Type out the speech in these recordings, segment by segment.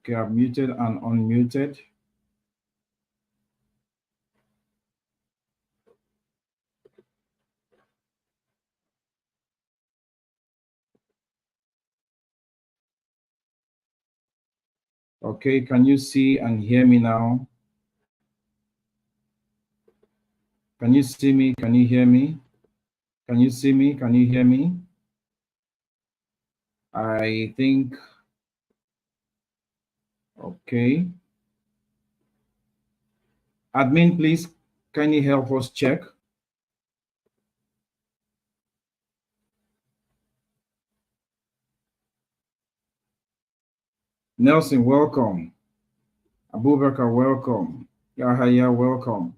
Okay, I've muted and unmuted. Okay, can you see and hear me now? Can you see me? Can you hear me? Can you see me? Can you hear me? I think, okay. Admin, please, can you help us check? Nelson, welcome. Abubakar, welcome. Yahaya, welcome.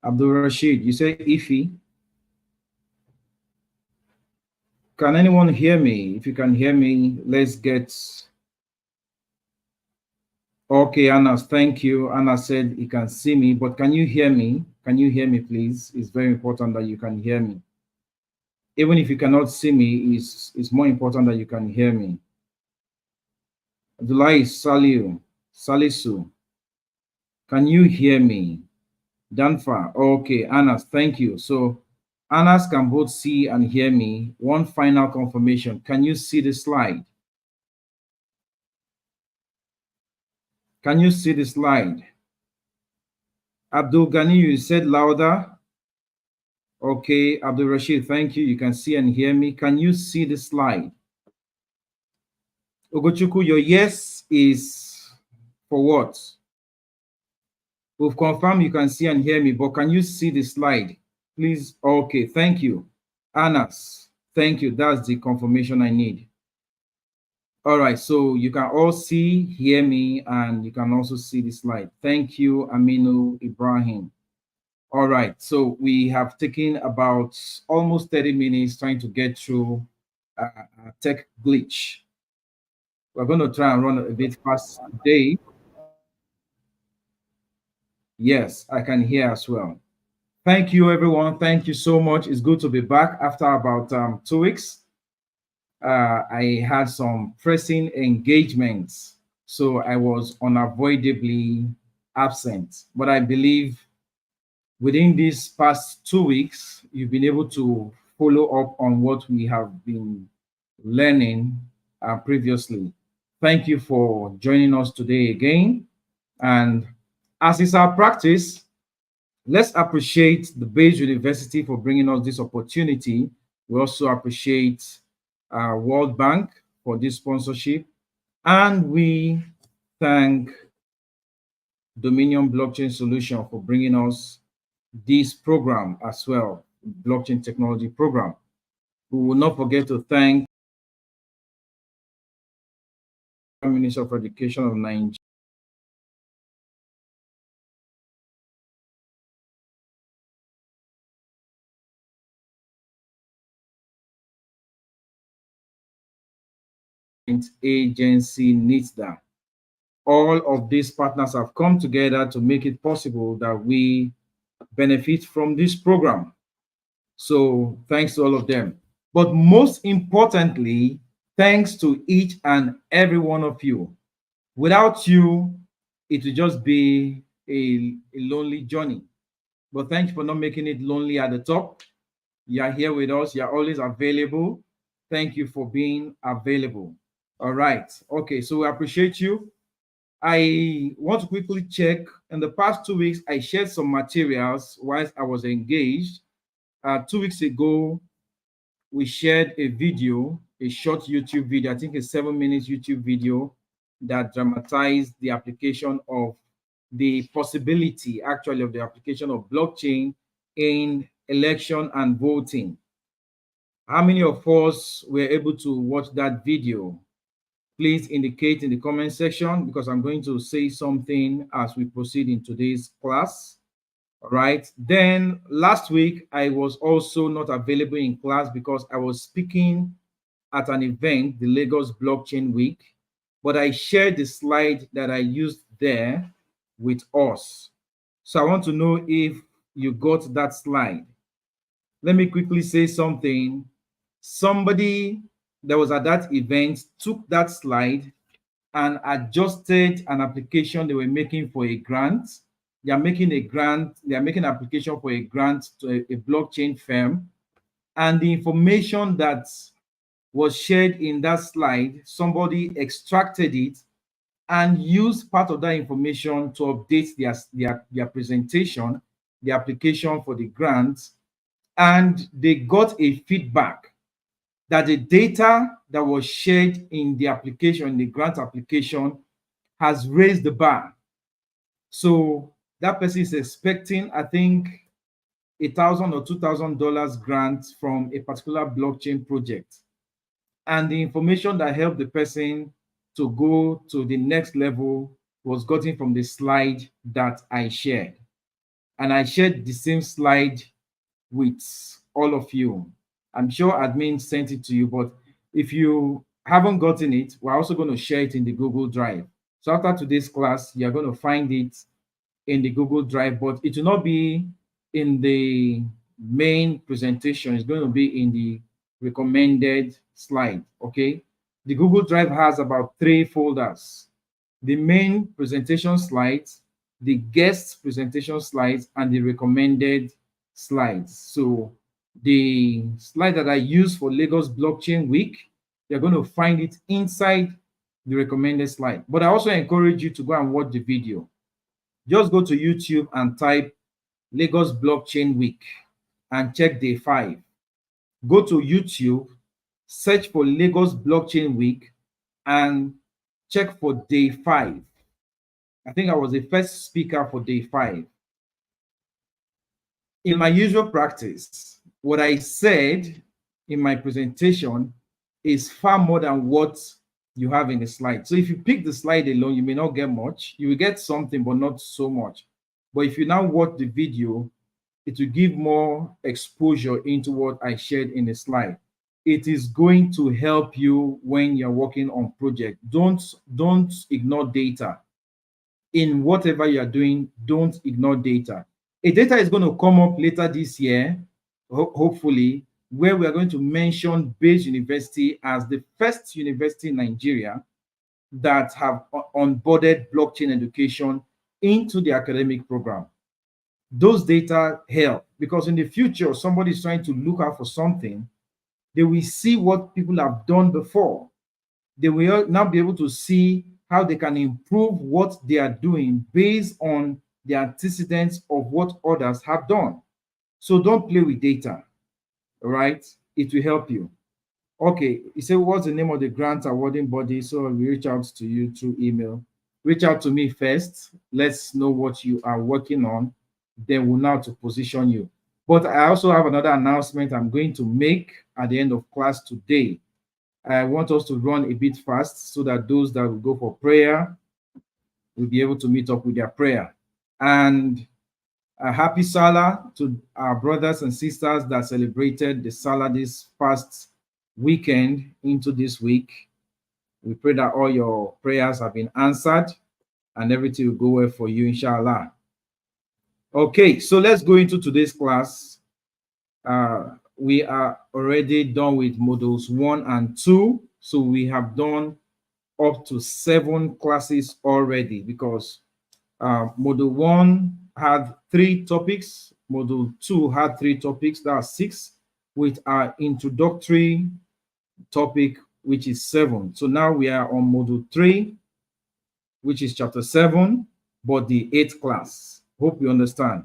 Abdul Rashid, you say Ifi. Can anyone hear me? If you can hear me, let's get. Okay, Anna, thank you. Anna said he can see me, but can you hear me? Can you hear me, please? It's very important that you can hear me. Even if you cannot see me, it's more important that you can hear me. Abdullahi Salisu, can you hear me? Danfa, okay, Anas, thank you. So Anas can both see and hear me. One final confirmation. Can you see the slide? Can you see the slide? Abdul Ghani, you said louder. Okay, Abdul Rashid, thank you. You can see and hear me. Can you see the slide? Ogochuku, your yes is for what? We've confirmed you can see and hear me, but can you see the slide? Please, okay, thank you. Anas, thank you. That's the confirmation I need. All right, so you can all see, hear me, and you can also see the slide. Thank you, Aminu Ibrahim. All right, so we have taken about almost 30 minutes trying to get through a tech glitch. We're going to try and run a bit fast today. Yes, I can hear as well. Thank you, everyone. Thank you so much. It's good to be back after about 2 weeks. I had some pressing engagements, so I was unavoidably absent. But I believe within these past 2 weeks, you've been able to follow up on what we have been learning previously. Thank you for joining us today again. And as is our practice, let's appreciate the Bayes University for bringing us this opportunity. We also appreciate World Bank for this sponsorship. And we thank Dominion Blockchain Solution for bringing us this program as well, blockchain technology program. We will not forget to thank the Minister of Education of Nigeria. Agency NITDA. All of these partners have come together to make it possible that we benefit from this program. So thanks to all of them. But most importantly, thanks to each and every one of you. Without you, it will just be a lonely journey. But thank you for not making it lonely at the top. You are here with us. You are always available. Thank you for being available. All right. Okay. So we appreciate you. I want to quickly check. In the past 2 weeks, I shared some materials whilst I was engaged. 2 weeks ago, we shared a video, a short YouTube video, I think a 7 minute YouTube video that dramatized the application of the possibility, actually, of the application of blockchain in election and voting. How many of us were able to watch that video? Please indicate in the comment section, because I'm going to say something as we proceed in today's class. All right. Then last week, I was also not available in class because I was speaking at an event, the Lagos Blockchain Week, but I shared the slide that I used there with us. So I want to know if you got that slide. Let me quickly say something. Somebody that was at that event took that slide and adjusted an application they were making for a grant. They are making a grant, they are making an application for a grant to a blockchain firm. And the information that was shared in that slide, somebody extracted it and used part of that information to update their presentation, the application for the grant. And they got a feedback that the data that was shared in the application, the grant application, has raised the bar. So that person is expecting, I think, $1,000 or $2,000 grant from a particular blockchain project. And the information that helped the person to go to the next level was gotten from the slide that I shared. And I shared the same slide with all of you. I'm sure admin sent it to you, but if you haven't gotten it, we're also going to share it in the Google Drive. So after today's class, you're going to find it in the Google Drive, but it will not be in the main presentation. It's going to be in the recommended slide, okay? The Google Drive has about 3 folders: the main presentation slides, the guest presentation slides, and the recommended slides. So the slide that I use for Lagos Blockchain Week, you're going to find it inside the recommended slide. But I also encourage you to go and watch the video. Just go to YouTube and type Lagos Blockchain Week and check day 5. Go to YouTube, search for Lagos Blockchain Week, and check for day 5. I think I was the first speaker for day 5. In my usual practice, what I said in my presentation is far more than what you have in the slide. So if you pick the slide alone, you may not get much. You will get something, but not so much. But if you now watch the video, it will give more exposure into what I shared in the slide. It is going to help you when you're working on project. Don't ignore data. In whatever you're doing, don't ignore data. A data is going to come up later this year, hopefully, where we are going to mention Bayes University as the first university in Nigeria that have onboarded blockchain education into the academic program. Those data help because in the future, somebody is trying to look out for something, they will see what people have done before. They will now be able to see how they can improve what they are doing based on the antecedents of what others have done. So don't play with data, all right? It will help you. Okay, you say, what's the name of the grant awarding body? So we reach out to you through email. Reach out to me first. Let's know what you are working on. Then we'll know to position you. But I also have another announcement I'm going to make at the end of class today. I want us to run a bit fast so that those that will go for prayer will be able to meet up with their prayer. And a happy Salah to our brothers and sisters that celebrated the Salah this past weekend into this week. We pray that all your prayers have been answered and everything will go well for you, inshallah. Okay, so let's go into today's class. We are already done with modules 1 and 2. So we have done up to 7 classes already because module 1 had 3 topics. Module 2 had 3 topics. That are 6 with our introductory topic, which is 7. So now we are on module 3, which is chapter 7, but the 8th class. Hope you understand.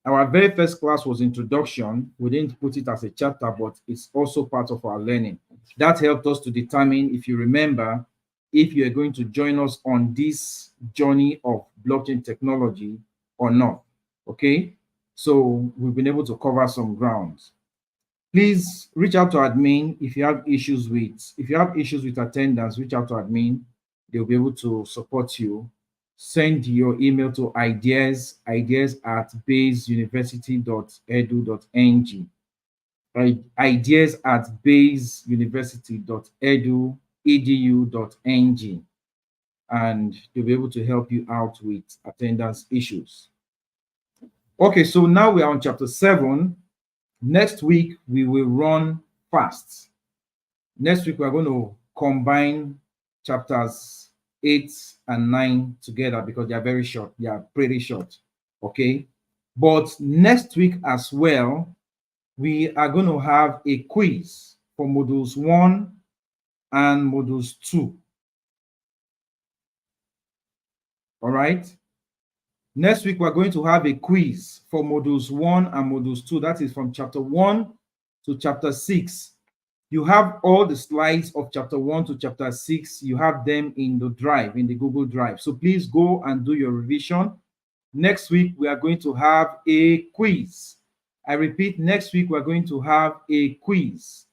Our very first class was introduction. We didn't put it as a chapter, but it's also part of our learning. That helped us to determine, if you remember, if you are going to join us on this journey of blockchain technology or not. Okay, so we've been able to cover some grounds. Please reach out to admin if you have issues with attendance. Reach out to admin. They'll be able to support you. Send your email to ideas@bayesuniversity.edu.ng. ideas@bayesuniversity.edu.ng, and they'll be able to help you out with attendance issues. Okay, so now we are on chapter 7. Next week, we will run fast. Next week, we're going to combine chapters 8 and 9 together because they are very short. They are pretty short. Okay. But next week as well, we are going to have a quiz for modules 1 and modules 2. All right. Next week, we're going to have a quiz for modules 1 and modules 2. That is from chapter 1 to chapter 6. You have all the slides of chapter 1 to chapter 6. You have them in the drive, in the Google Drive. So please go and do your revision. Next week, we are going to have a quiz. I repeat, next week, we're going to have a quiz.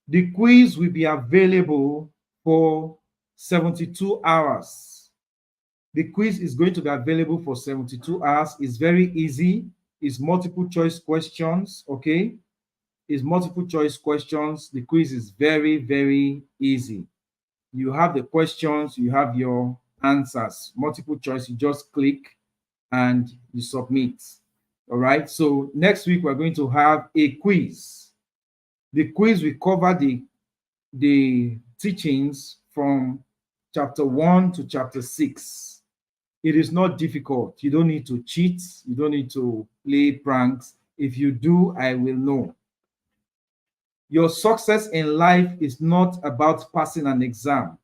The quiz will be available for 72 hours. The quiz is going to be available for 72 hours. It's very easy. It's multiple choice questions, okay? It's multiple choice questions. The quiz is very, very easy. You have the questions, you have your answers. Multiple choice, you just click and you submit. All right. So next week, we're going to have a quiz. The quiz will cover the teachings from chapter 1 to chapter 6. It is not difficult. You don't need to cheat. You don't need to play pranks. If you do, I will know. Your success in life is not about passing an exam.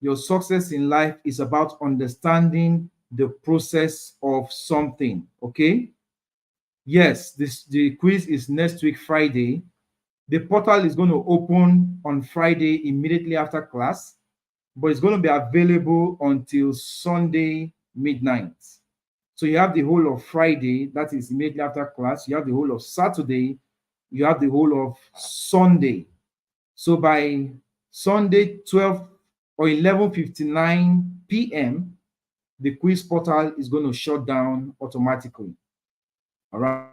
Your success in life is about understanding the process of something, okay? Yes, the quiz is next week, Friday. The portal is going to open on Friday immediately after class, but it's going to be available until Sunday midnight. So you have the whole of Friday, that is immediately after class. You have the whole of Saturday. You have the whole of Sunday. So by Sunday, 12 or 11:59 p.m., the quiz portal is going to shut down automatically. All right.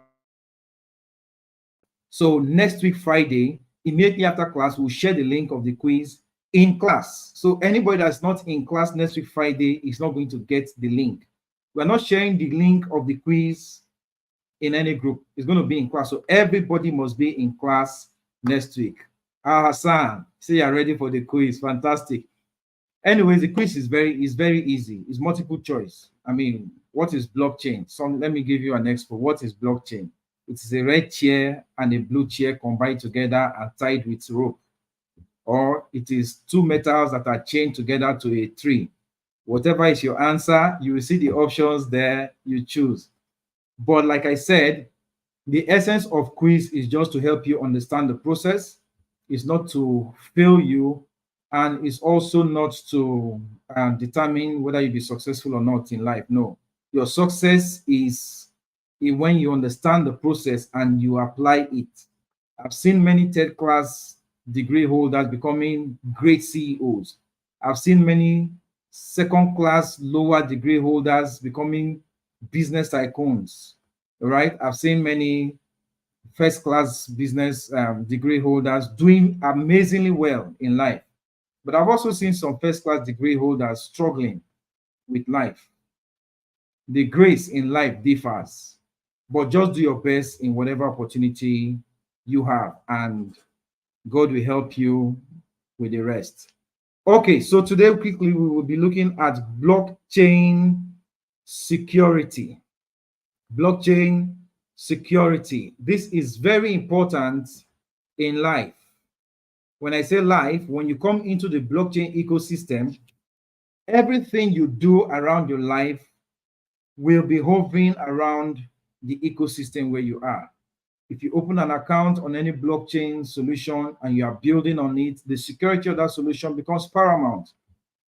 So next week, Friday, immediately after class, we'll share the link of the quiz in class. So anybody that's not in class next week, Friday, is not going to get the link. We're not sharing the link of the quiz in any group. It's going to be in class. So everybody must be in class next week. Hassan, say you're ready for the quiz. Fantastic. Anyways, the quiz is very easy. It's multiple choice. I mean, what is blockchain? Let me give you an example. What is blockchain? It is a red chair and a blue chair combined together and tied with rope. Or it is two metals that are chained together to a tree. Whatever is your answer, you will see the options there, you choose. But like I said, the essence of quiz is just to help you understand the process. It's not to fail you, and it's also not to determine whether you'll be successful or not in life. No, your success is when you understand the process and you apply it. I've seen many third class degree holders becoming great CEOs. I've seen many second class lower degree holders becoming business tycoons. All right. I've seen many first class business degree holders doing amazingly well in life. But I've also seen some first class degree holders struggling with life. The grace in life differs, but just do your best in whatever opportunity you have, and God will help you with the rest. Okay, so today quickly we will be looking at blockchain security. Blockchain security. This is very important in life. When I say life, when you come into the blockchain ecosystem, everything you do around your life will be hovering around the ecosystem where you are. If you open an account on any blockchain solution and you are building on it, the security of that solution becomes paramount.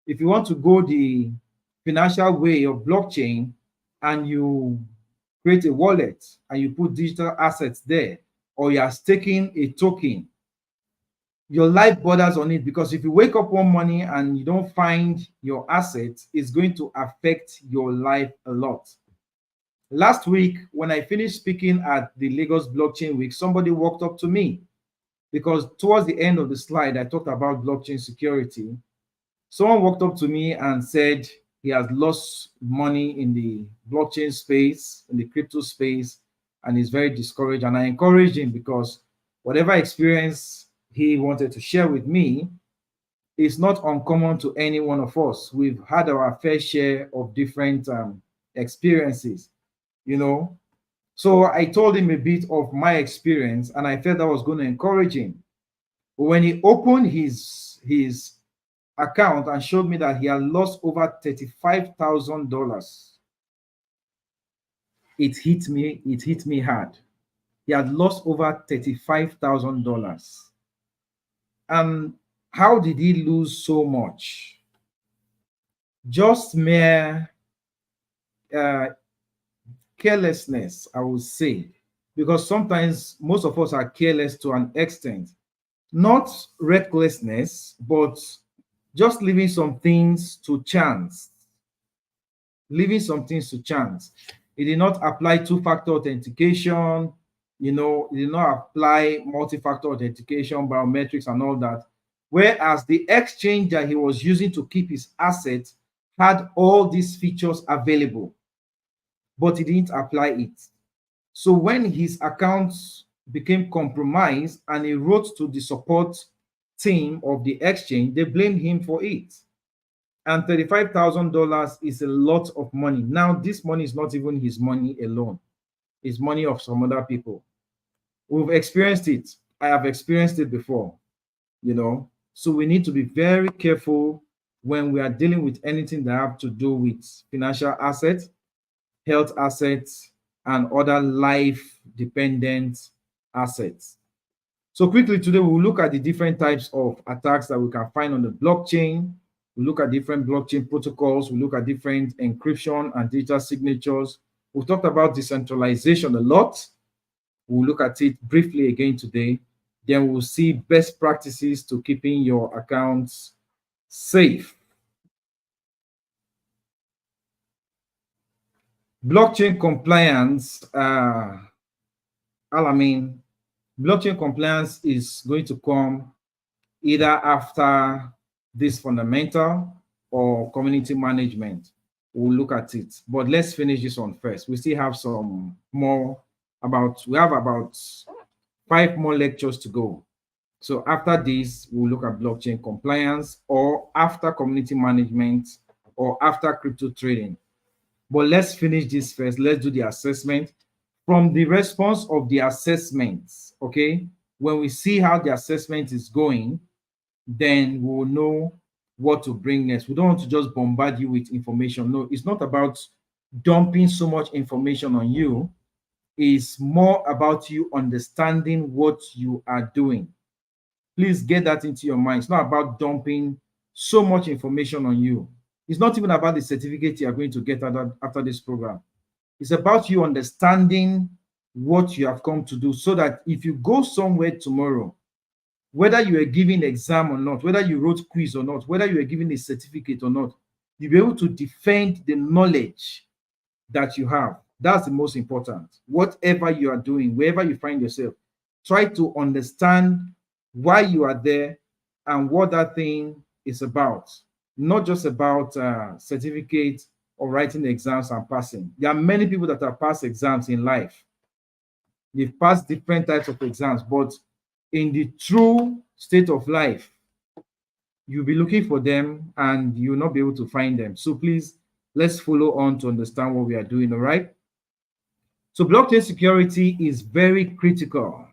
If you want to go the financial way of blockchain and you create a wallet and you put digital assets there, or you are staking a token, your life borders on it, because if you wake up one morning and you don't find your assets, it's going to affect your life a lot. Last week, when I finished speaking at the Lagos Blockchain Week, somebody walked up to me because towards the end of the slide, I talked about blockchain security. Someone walked up to me and said he has lost money in the blockchain space, in the crypto space, and he's very discouraged. And I encouraged him because whatever experience he wanted to share with me is not uncommon to any one of us. We've had our fair share of different experiences, you know. So I told him a bit of my experience, and I felt I was going to encourage him. But when he opened his account and showed me that he had lost over $35,000, it hit me. It hit me hard. He had lost over $35,000. And how did he lose so much? Just mere uh, carelessness, I would say, because sometimes most of us are careless to an extent, not recklessness, but just leaving some things to chance. Leaving some things to chance. It did not apply two-factor authentication, it did not apply multi-factor authentication, biometrics, and all that. Whereas the exchange that he was using to keep his assets had all these features available, but he didn't apply it. So when his accounts became compromised and he wrote to the support team of the exchange, they blamed him for it. And $35,000 is a lot of money. Now, this money is not even his money alone. It's money of some other people. We've experienced it. I have experienced it before, So we need to be very careful when we are dealing with anything that have to do with financial assets, health assets, and other life-dependent assets. So quickly today, we'll look at the different types of attacks that we can find on the blockchain. We look at different blockchain protocols. We look at different encryption and digital signatures. We talked about decentralization a lot. We'll look at it briefly again today. Then we'll see best practices to keeping your accounts safe. Blockchain compliance, blockchain compliance is going to come either after this fundamental or community management. We'll look at it, but let's finish this one first. We still have some more we have about 5 more lectures to go. So after this, we'll look at blockchain compliance, or after community management, or after crypto trading. But let's finish this first. Let's do the assessment. From the response of the assessments, okay, when we see how the assessment is going, then we'll know what to bring next. We don't want to just bombard you with information. No, it's not about dumping so much information on you. It's more about you understanding what you are doing. Please get that into your mind. It's not about dumping so much information on you. It's not even about the certificate you are going to get after this program. It's about you understanding what you have come to do, so that if you go somewhere tomorrow, whether you are giving exam or not, whether you wrote quiz or not, whether you are giving a certificate or not, you'll be able to defend the knowledge that you have. That's the most important. Whatever you are doing, wherever you find yourself, try to understand why you are there and what that thing is about. Not just about certificates or writing exams and passing. There are many people that have passed exams in life. They've passed different types of exams, but in the true state of life, you'll be looking for them and you'll not be able to find them. So please, let's follow on to understand what we are doing, all right? So blockchain security is very critical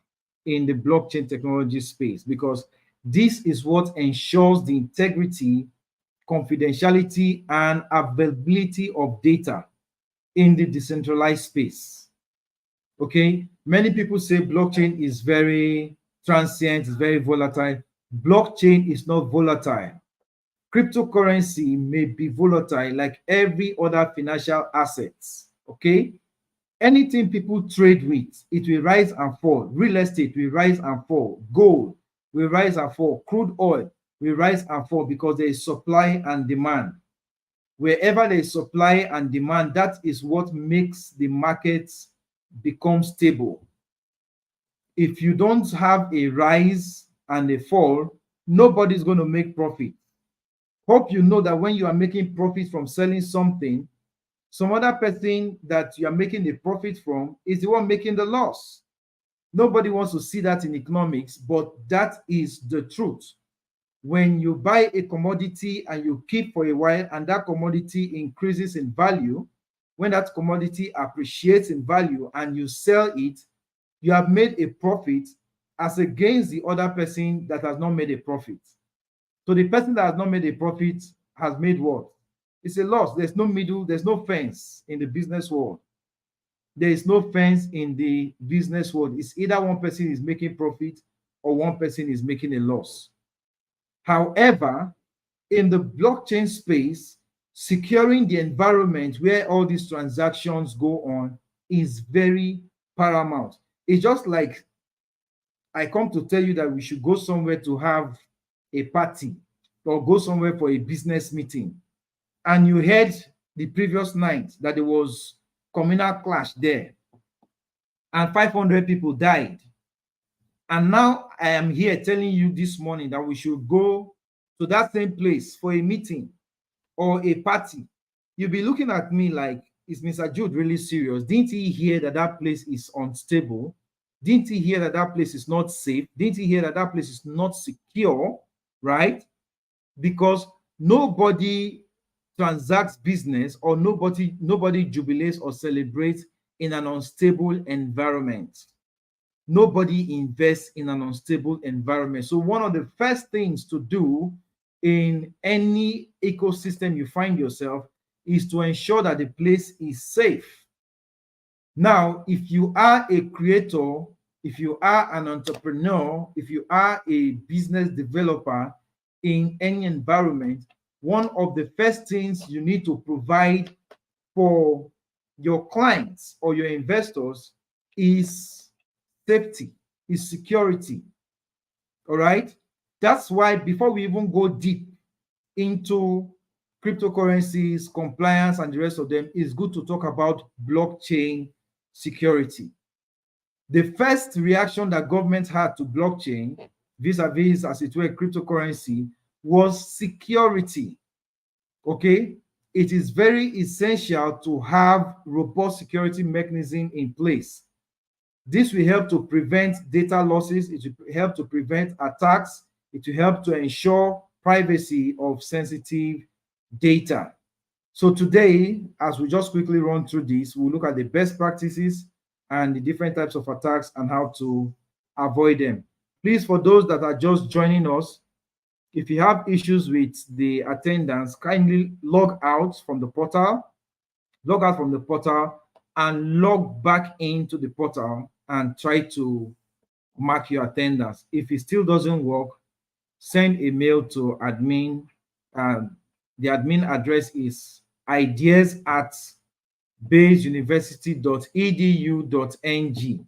in the blockchain technology space, because this is what ensures the integrity, confidentiality, and availability of data in the decentralized space. Okay, many people say blockchain is very transient, it's very volatile. Blockchain is not volatile. Cryptocurrency may be volatile like every other financial assets. Okay, anything people trade with, it will rise and fall. Real estate will rise and fall. Gold will rise and fall. Crude oil will rise and fall, because there is supply and demand. Wherever there is supply and demand, that is what makes the markets become stable. If you don't have a rise and a fall, nobody's going to make profit. Hope you know that when you are making profit from selling something, some other person that you are making a profit from is the one making the loss. Nobody wants to see that in economics, but that is the truth. When you buy a commodity and you keep for a while and that commodity increases in value, when that commodity appreciates in value and you sell it, you have made a profit as against the other person that has not made a profit. So the person that has not made a profit has made what? It's a loss. There's no middle, there's no fence in the business world. There is no fence in the business world. It's either one person is making profit or one person is making a loss. However, in the blockchain space, securing the environment where all these transactions go on is very paramount. It's just like I come to tell you that we should go somewhere to have a party or go somewhere for a business meeting, and you heard the previous night that there was communal clash there and 500 people died, and now I am here telling you this morning that we should go to that same place for a meeting or a party, you'll be looking at me like, is Mr. Jude really serious? Didn't he hear that that place is unstable? Didn't he hear that that place is not safe? Didn't he hear that that place is not secure? Right? Because nobody transacts business or nobody jubilates or celebrates in an unstable environment. Nobody invests in an unstable environment. So one of the first things to do in any ecosystem you find yourself is to ensure that the place is safe. Now, if you are a creator, if you are an entrepreneur, if you are a business developer in any environment, one of the first things you need to provide for your clients or your investors is safety, is security. All right? That's why before we even go deep into cryptocurrencies, compliance, and the rest of them, it's good to talk about blockchain security. The first reaction that government had to blockchain, vis-a-vis, as it were, cryptocurrency, was security. Okay? It is very essential to have robust security mechanism in place. This will help to prevent data losses. It will help to prevent attacks. It will help to ensure privacy of sensitive data. So today, as we just quickly run through this, we'll look at the best practices and the different types of attacks and how to avoid them. Please, for those that are just joining us, if you have issues with the attendance, kindly log out from the portal, and log back into the portal and try to mark your attendance. If it still doesn't work, send a mail to admin. The admin address is ideas@baseuniversity.edu.ng.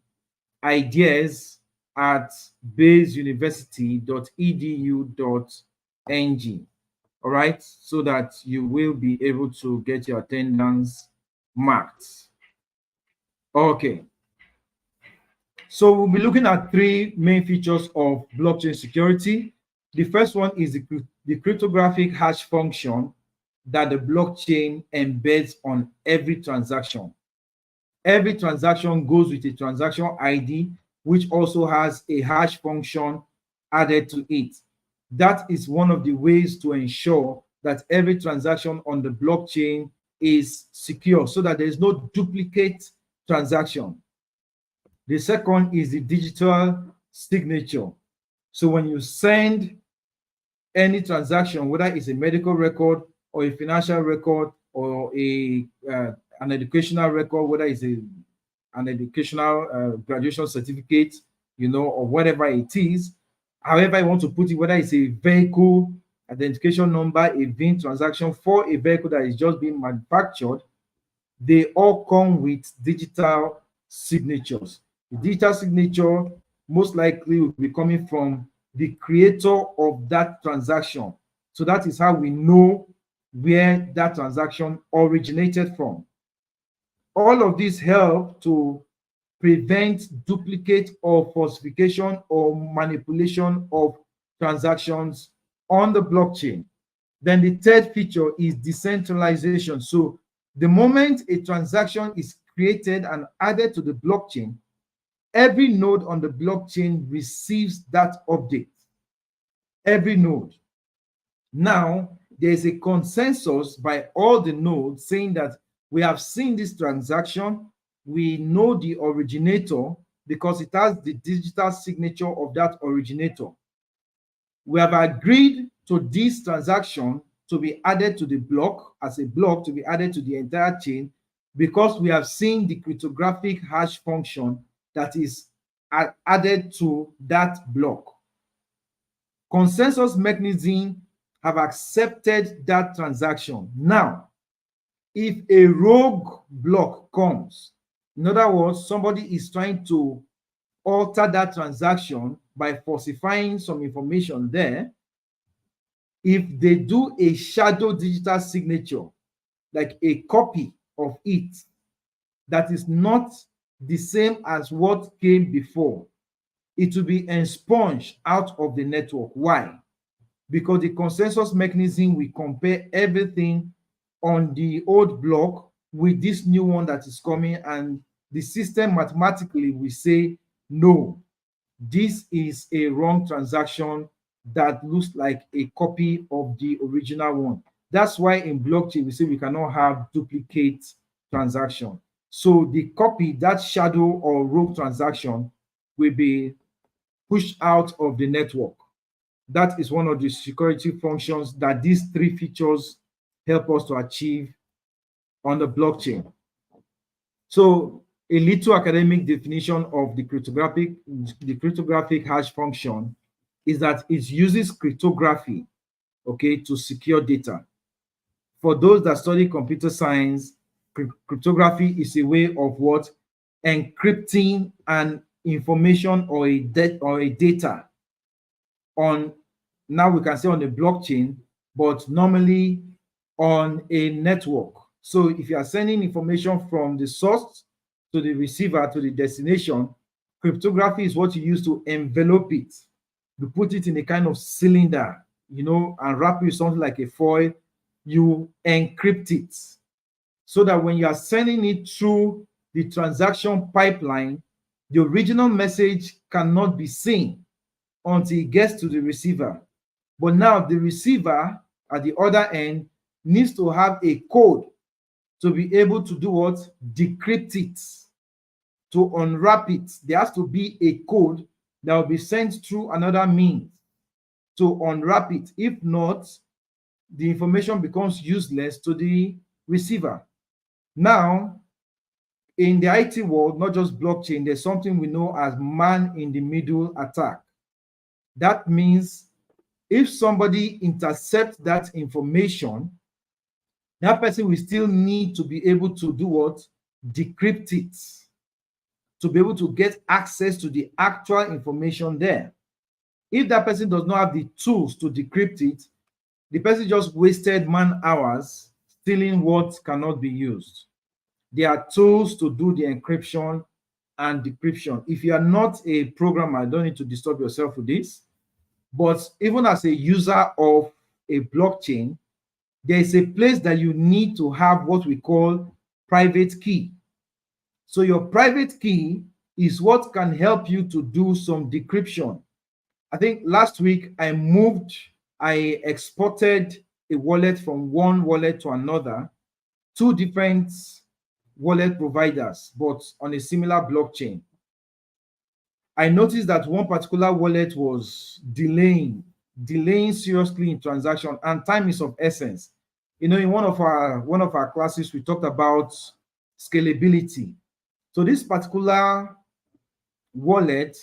ideas@baseuniversity.edu.ng. All right, so that you will be able to get your attendance marked. Okay. So we'll be looking at three main features of blockchain security. The first one is the cryptographic hash function that the blockchain embeds on every transaction. Every transaction goes with a transaction ID, which also has a hash function added to it. That is one of the ways to ensure that every transaction on the blockchain is secure so that there is no duplicate transaction. The second is the digital signature. So when you send any transaction, whether it's a medical record or a financial record or an educational record, whether it's an educational graduation certificate, or whatever it is, however you want to put it, whether it's a vehicle identification number, a VIN transaction for a vehicle that is just being manufactured, they all come with digital signatures. The digital signature most likely will be coming from the creator of that transaction. So that is how we know where that transaction originated from. All of these help to prevent duplicate or falsification or manipulation of transactions on the blockchain. Then the third feature is decentralization. So the moment a transaction is created and added to the blockchain, every node on the blockchain receives that update. Every node. Now, there's a consensus by all the nodes saying that we have seen this transaction, we know the originator because it has the digital signature of that originator. We have agreed to this transaction to be added to the block, as a block to be added to the entire chain, because we have seen the cryptographic hash function that is added to that block. Consensus mechanism have accepted that transaction. Now, if a rogue block comes, in other words, somebody is trying to alter that transaction by falsifying some information there, if they do a shadow digital signature, like a copy of it, that is not the same as what came before, it will be expunged out of the network. Why? Because the consensus mechanism will compare everything on the old block with this new one that is coming, and the system mathematically will say, no, this is a wrong transaction that looks like a copy of the original one. That's why in blockchain we say we cannot have duplicate transaction. So the copy, that shadow or rogue transaction, will be pushed out of the network. That is one of the security functions that these three features help us to achieve on the blockchain. So a little academic definition of the cryptographic hash function is that it uses cryptography, okay, to secure data. For those that study computer science, cryptography is a way of what? Encrypting an information or a data on, now we can say on a blockchain, but normally on a network. So if you are sending information from the source to the receiver to the destination, cryptography is what you use to envelope it. You put it in a kind of cylinder, and wrap it with something like a foil. You encrypt it so that when you are sending it through the transaction pipeline, the original message cannot be seen until it gets to the receiver. But now the receiver at the other end needs to have a code to be able to do what? Decrypt it. To unwrap it, there has to be a code that will be sent through another means to unwrap it. If not, the information becomes useless to the receiver. Now, in the IT world, not just blockchain, there's something we know as man-in-the-middle attack. That means if somebody intercepts that information, that person will still need to be able to do what? Decrypt it, to be able to get access to the actual information there. If that person does not have the tools to decrypt it, the person just wasted man hours stealing what cannot be used. There are tools to do the encryption and decryption. If you are not a programmer, don't need to disturb yourself with this. But even as a user of a blockchain, there is a place that you need to have what we call private key. So your private key is what can help you to do some decryption. I think last week I exported a wallet from one wallet to another, two different wallet providers, but on a similar blockchain. I noticed that one particular wallet was delaying seriously in transaction, and time is of essence. In one of our classes, we talked about scalability. So this particular wallet,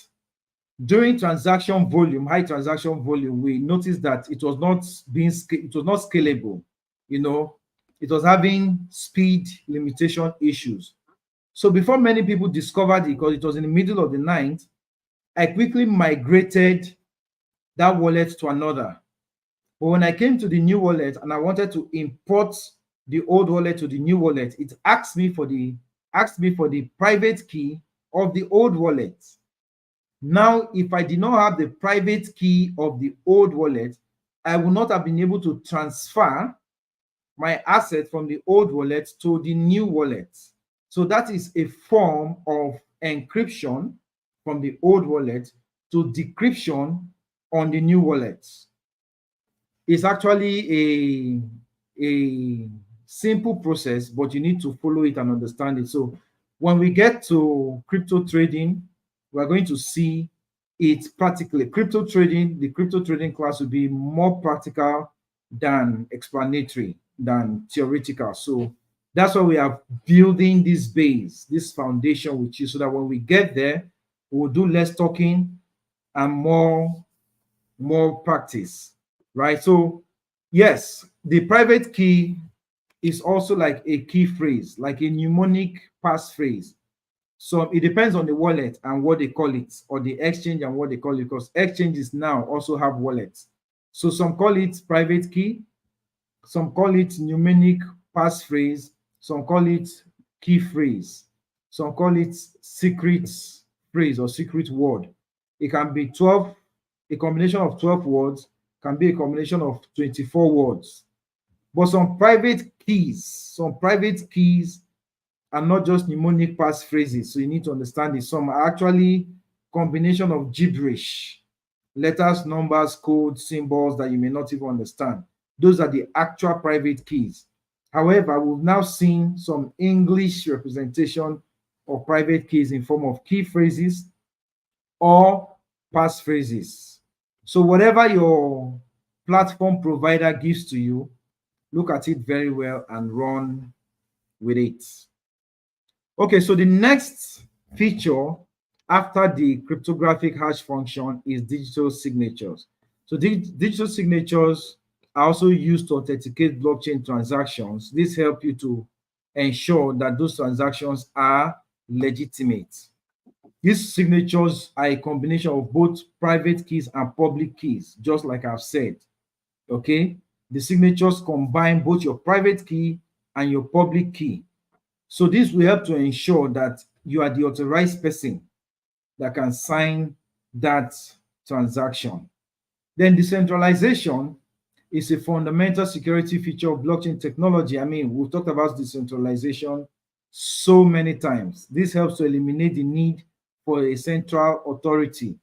during transaction volume, high transaction volume, we noticed that it was not scalable. It was having speed limitation issues. So before many people discovered it, because it was in the middle of the night, I quickly migrated that wallet to another. But when I came to the new wallet and I wanted to import the old wallet to the new wallet, it asked me for the private key of the old wallet. Now, if I did not have the private key of the old wallet, I will not have been able to transfer my asset from the old wallet to the new wallet. So that is a form of encryption from the old wallet to decryption on the new wallet. It's actually a simple process, but you need to follow it and understand it. So when we get to crypto trading, we're going to see it practically. Crypto trading, the crypto trading class will be more practical than explanatory, than theoretical. So that's why we are building this base, this foundation with you, so that when we get there, we'll do less talking and more practice, right? So yes, the private key is also like a key phrase, like a mnemonic passphrase. So it depends on the wallet and what they call it, or the exchange and what they call it, because exchanges now also have wallets. So some call it private key, some call it mnemonic passphrase, some call it key phrase, some call it secret phrase or secret word. It can be 12, a combination of 12 words, can be a combination of 24 words. But some private keys are not just mnemonic passphrases. So you need to understand it. Some are actually combination of gibberish, letters, numbers, codes, symbols that you may not even understand. Those are the actual private keys. However, we've now seen some English representation of private keys in form of key phrases or passphrases. So whatever your platform provider gives to you, look at it very well and run with it. Okay, so the next feature after the cryptographic hash function is digital signatures. So digital signatures are also used to authenticate blockchain transactions. This helps you to ensure that those transactions are legitimate. These signatures are a combination of both private keys and public keys, just like I've said. Okay, the signatures combine both your private key and your public key. So this will help to ensure that you are the authorized person that can sign that transaction. Then decentralization is a fundamental security feature of blockchain technology. I mean, we've talked about decentralization so many times. This helps to eliminate the need for a central authority.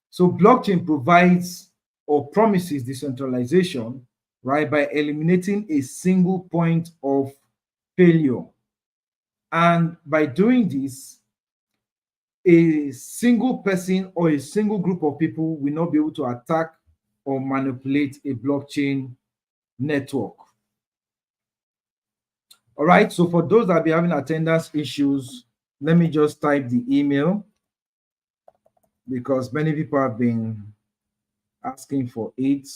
So blockchain provides or promises decentralization, right, by eliminating a single point of failure. And by doing this, a single person or a single group of people will not be able to attack or manipulate a blockchain network. All right, so for those that be having attendance issues, let me just type the email because many people have been asking for it.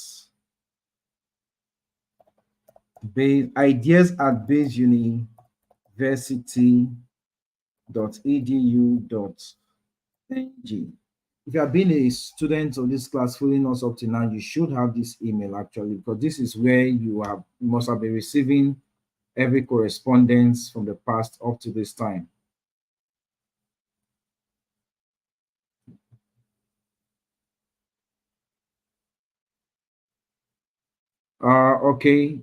Ideas at baseuniversity.edu.ng. If you have been a student of this class following us up to now, you should have this email actually, because this is where you must have been receiving every correspondence from the past up to this time. Okay,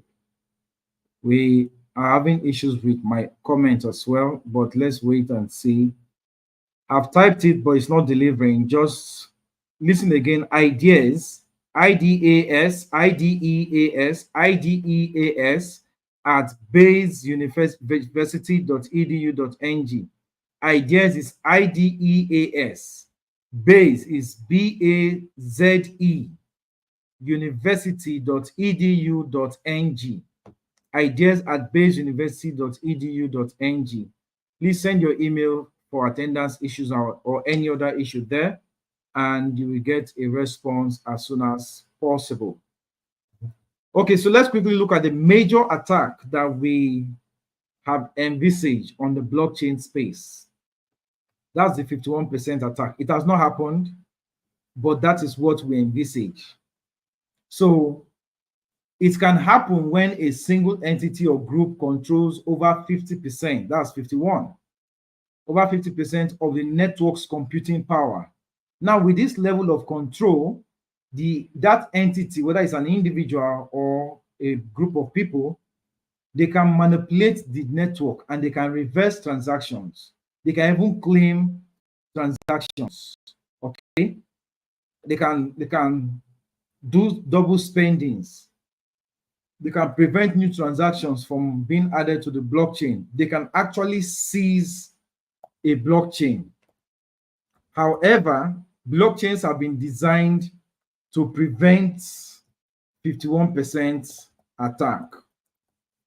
we are having issues with my comment as well, but let's wait and see. I've typed it, but it's not delivering. Just listen again. Ideas, IDEAS, IDEAS, IDEAS at baseuniversity.edu.ng. Ideas is IDEAS. Base is BAZE. University.edu.ng. Ideas at baseuniversity.edu.ng. Please send your email for attendance issues or any other issue there, and you will get a response as soon as possible. Okay, so let's quickly look at the major attack that we have envisaged on the blockchain space. That's the 51% attack. It has not happened, but that is what we envisage. So it can happen when a single entity or group controls over 50%, that's 51, over 50% of the network's computing power. Now, with this level of control, that entity, whether it's an individual or a group of people, they can manipulate the network and they can reverse transactions. They can even claim transactions. Okay, they can do double spendings. They can prevent new transactions from being added to the blockchain. They can actually seize a blockchain. However, blockchains have been designed to prevent 51% attack.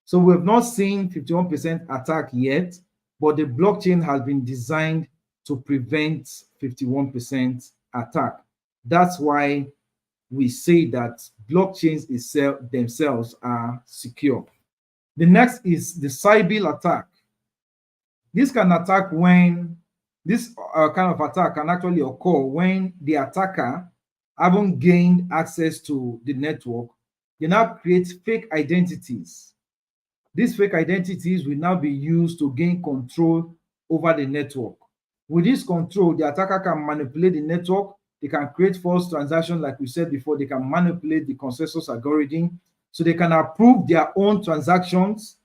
So we have not seen 51% attack yet, but the blockchain has been designed to prevent 51% attack. That's why we say that blockchains themselves are secure. The next is the Sybil attack. This kind of attack can actually occur when the attacker haven't gained access to the network. They now create fake identities. These fake identities will now be used to gain control over the network. With this control, the attacker can manipulate the network. They can create false transactions, like we said before. They can manipulate the consensus algorithm. So they can approve their own transactions.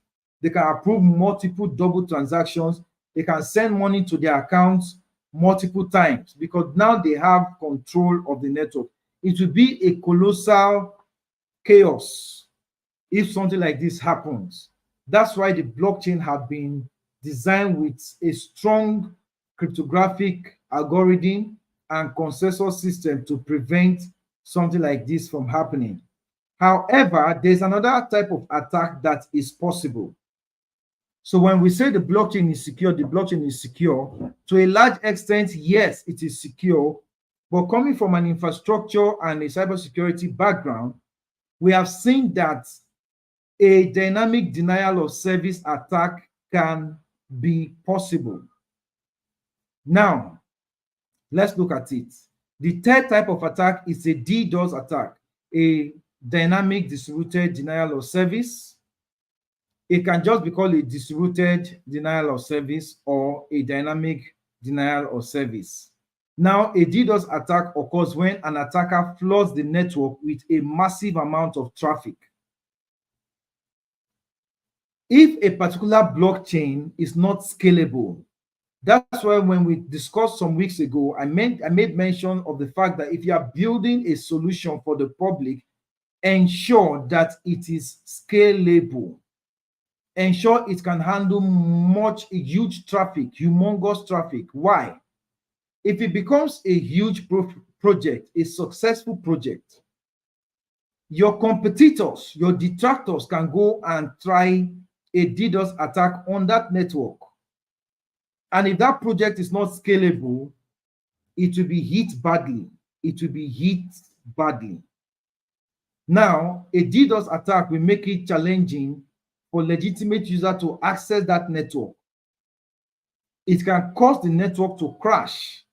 They can approve multiple double transactions. They can send money to their accounts multiple times because now they have control of the network. It will be a colossal chaos if something like this happens. That's why the blockchain have been designed with a strong cryptographic algorithm and consensus system to prevent something like this from happening. However, there's another type of attack that is possible. So when we say the blockchain is secure, the blockchain is secure. To a large extent, yes, it is secure. But coming from an infrastructure and a cybersecurity background, we have seen that a dynamic denial of service attack can be possible. Now, let's look at it. The third type of attack is a DDoS attack, a dynamic distributed denial of service. It can just be called a distributed denial of service or a dynamic denial of service. Now, a DDoS attack occurs when an attacker floods the network with a massive amount of traffic. If a particular blockchain is not scalable, that's why when we discussed some weeks ago, I made mention of the fact that if you are building a solution for the public, ensure that it is scalable. Ensure it can handle huge traffic, humongous traffic. Why? If it becomes a huge project, a successful project, your competitors, your detractors can go and try a DDoS attack on that network. And if that project is not scalable, it will be hit badly. It will be hit badly. Now, a DDoS attack will make it challenging for legitimate user to access that network. It can cause the network to crash.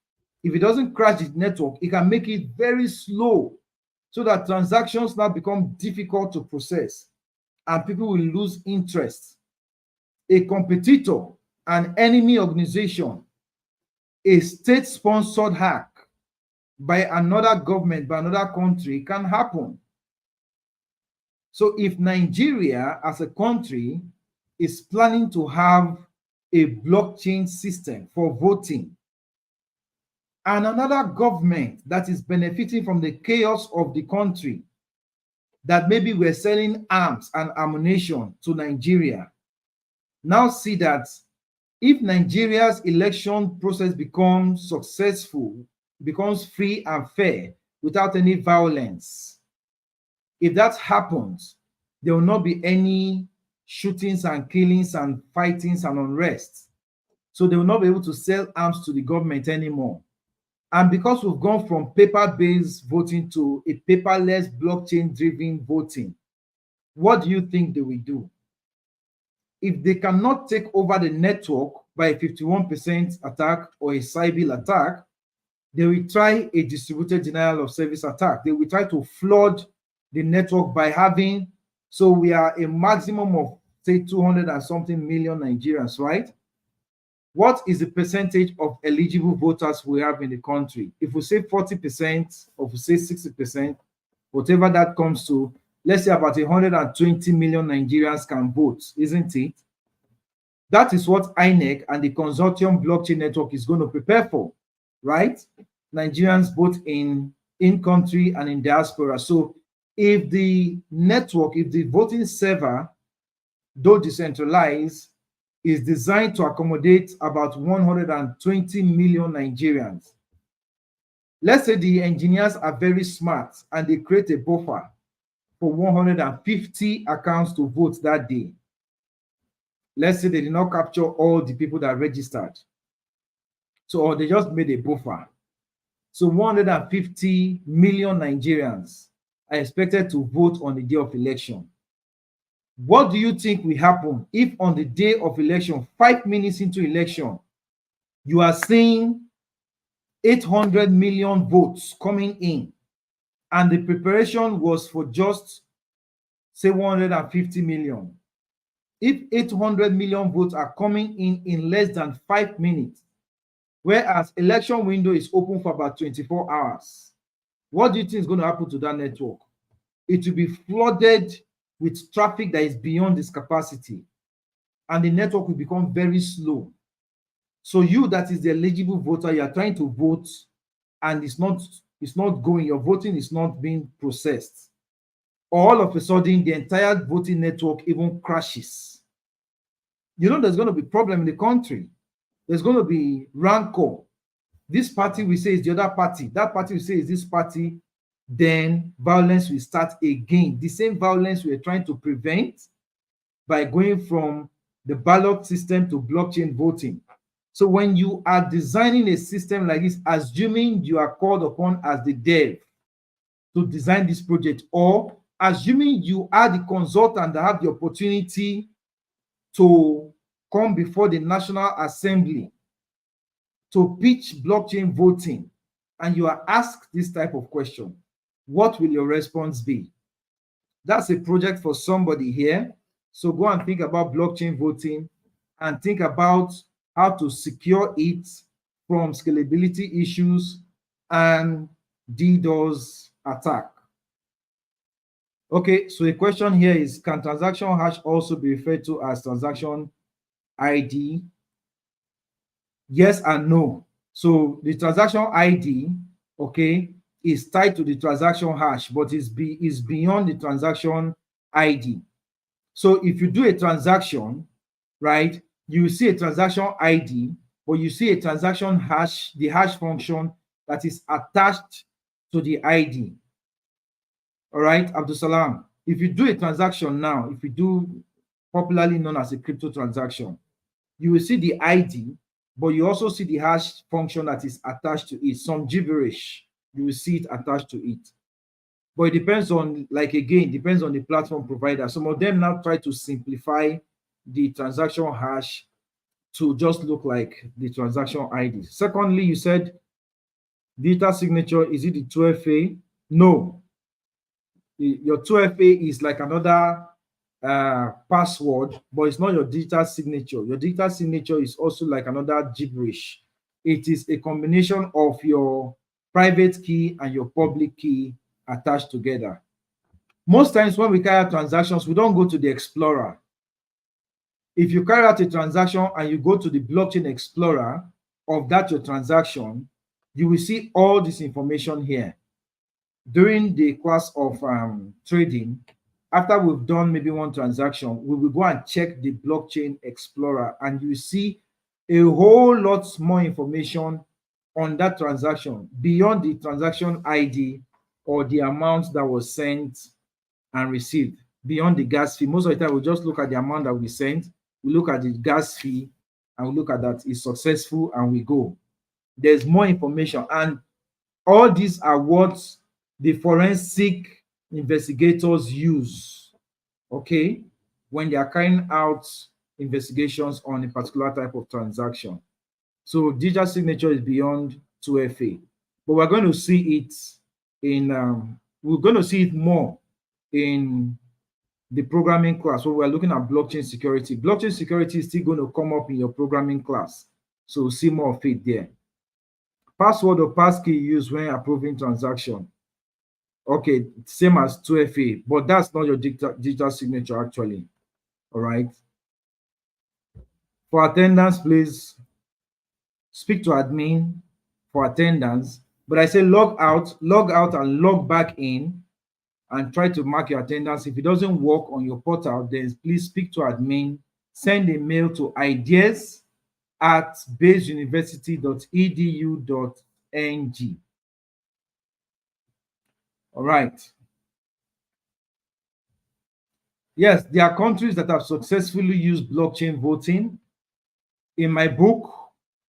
If it doesn't crash the network, it can make it very slow so that transactions now become difficult to process and people will lose interest. A competitor, an enemy organization, a state-sponsored hack by another government, by another country can happen. So if Nigeria as a country is planning to have a blockchain system for voting, and another government that is benefiting from the chaos of the country, that maybe we're selling arms and ammunition to Nigeria, now see that if Nigeria's election process becomes successful, becomes free and fair without any violence, if that happens, there will not be any shootings and killings and fightings and unrest. So they will not be able to sell arms to the government anymore. And because we've gone from paper-based voting to a paperless, blockchain-driven voting, what do you think they will do? If they cannot take over the network by a 51% attack or a Sybil attack, they will try a distributed denial of service attack. They will try to flood the network by having, so we are a maximum of say 200 and something million Nigerians, right? what is the percentage of eligible voters we have in the country? If we say 40%, or if we say 60%, whatever that comes to, let's say about 120 million Nigerians can vote, isn't it? That is what INEC and the Consortium Blockchain Network is going to prepare for, right? Nigerians both in country and in diaspora. So if the network, if the voting server, though decentralized, is designed to accommodate about 120 million Nigerians, let's say the engineers are very smart and they create a buffer for 150 accounts to vote that day. Let's say they did not capture all the people that registered. So, or they just made a buffer. So 150 million Nigerians are expected to vote on the day of election. What do you think will happen if on the day of election, 5 minutes into election, you are seeing 800 million votes coming in, and the preparation was for just, say, 150 million? If 800 million votes are coming in less than 5 minutes, whereas election window is open for about 24 hours, what do you think is going to happen to that network? It will be flooded with traffic that is beyond its capacity, and the network will become very slow. So you, that is the eligible voter, you are trying to vote and it's not going, your voting is not being processed. All of a sudden, the entire voting network even crashes. You know, there's going to be problem in the country. There's going to be rancor. This party will say is the other party. That party will say is this party. Then violence will start again. The same violence we are trying to prevent by going from the ballot system to blockchain voting. So when you are designing a system like this, assuming you are called upon as the dev to design this project, or assuming you are the consultant that have the opportunity to come before the National Assembly to pitch blockchain voting, and you are asked this type of question, what will your response be? That's a project for somebody here. So go and think about blockchain voting and think about how to secure it from scalability issues and DDoS attack. Okay, so the question here is, can transaction hash also be referred to as transaction ID? Yes and no. So the transaction ID, okay, is tied to the transaction hash, but is beyond the transaction ID. So if you do a transaction, right, you see a transaction ID, but you see a transaction hash, the hash function that is attached to the ID. All right, Abdul Salam, if you do a transaction now, if you do popularly known as a crypto transaction, you will see the ID, but you also see the hash function that is attached to it. Some gibberish, you will see it attached to it. But it depends on, like, again, depends on the platform provider. Some of them now try to simplify the transaction hash to just look like the transaction ID. Secondly, you said digital signature, is it the 2FA? No. Your 2FA is like another password, but it's not your digital signature. Your digital signature is also like another gibberish. It is a combination of your private key and your public key attached together. Most times when we carry out transactions, we don't go to the Explorer. If you carry out a transaction and you go to the blockchain explorer of that your transaction, you will see all this information here. During the course of trading, after we've done maybe one transaction, we will go and check the blockchain explorer, and you see a whole lot more information on that transaction beyond the transaction ID or the amount that was sent and received, beyond the gas fee. Most of the time, we just look at the amount that we sent, we look at the gas fee, and we look at that it's successful, and we go. There's more information, and all these are what the forensic investigators use, okay, when they are carrying out investigations on a particular type of transaction. So digital signature is beyond 2FA, but we're going to see it in we're going to see it more in the programming class. So we're looking at blockchain security. Blockchain security is still going to come up in your programming class. So see more of it there. Password or passkey used when approving transaction. Okay, same as 2FA, but that's not your digital signature actually. All right. For attendance, please speak to admin for attendance. But I say log out and log back in and try to mark your attendance. If it doesn't work on your portal, then please speak to admin. Send a mail to ideas@baseuniversity.edu.ng. All right. Yes, there are countries that have successfully used blockchain voting. In my book,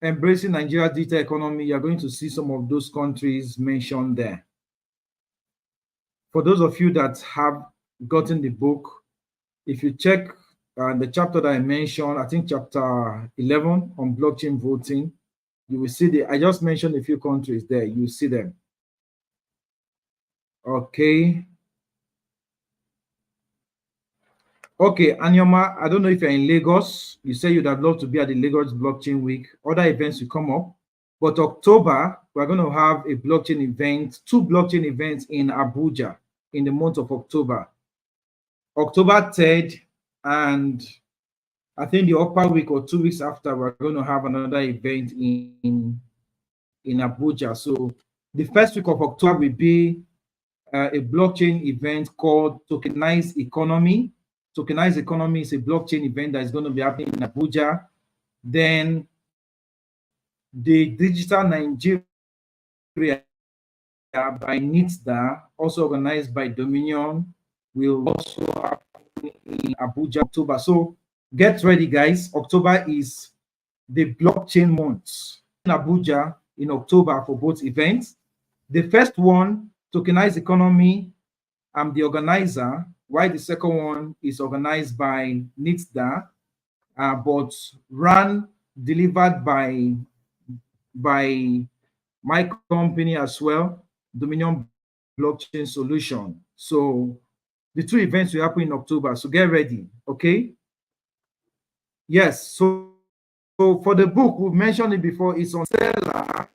Embracing Nigeria's Digital Economy, you're going to see some of those countries mentioned there. For those of you that have gotten the book, if you check the chapter that I mentioned, I think chapter 11 on blockchain voting, you will see I just mentioned a few countries there. You will see them. Okay. Okay, Anyoma, I don't know if you're in Lagos. You say you'd have loved to be at the Lagos Blockchain Week. Other events will come up. But October, we're going to have a blockchain event, 2 blockchain events in Abuja in the month of October. October 3rd, and I think the upper week or 2 weeks after, we're going to have another event in Abuja. So the first week of October will be a blockchain event called Tokenized Economy. Tokenized Economy is a blockchain event that is going to be happening in Abuja. Then the Digital Nigeria by NITDA, also organized by Dominion, will also happen in Abuja October. So get ready, guys. October is the blockchain month in Abuja in October for both events. The first one, Tokenized Economy, I'm the organizer, while the second one is organized by NITDA, but delivered by my company as well, Dominion Blockchain Solution. So the 2 events will happen in October. So get ready, okay? Yes. So for the book, we've mentioned it before. It's on Seller.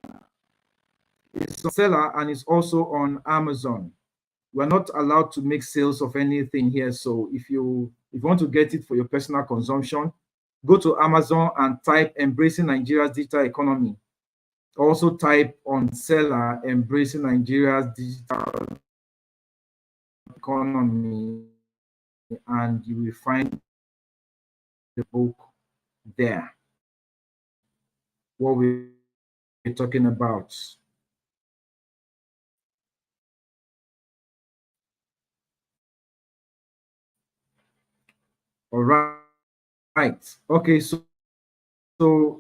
It's on Seller and it's also on Amazon. We're not allowed to make sales of anything here. So if you want to get it for your personal consumption, go to Amazon and type Embracing Nigeria's Digital Economy. Also type on Seller Embracing Nigeria's Digital Economy and you will find the book there. What we're talking about. All right. Okay, so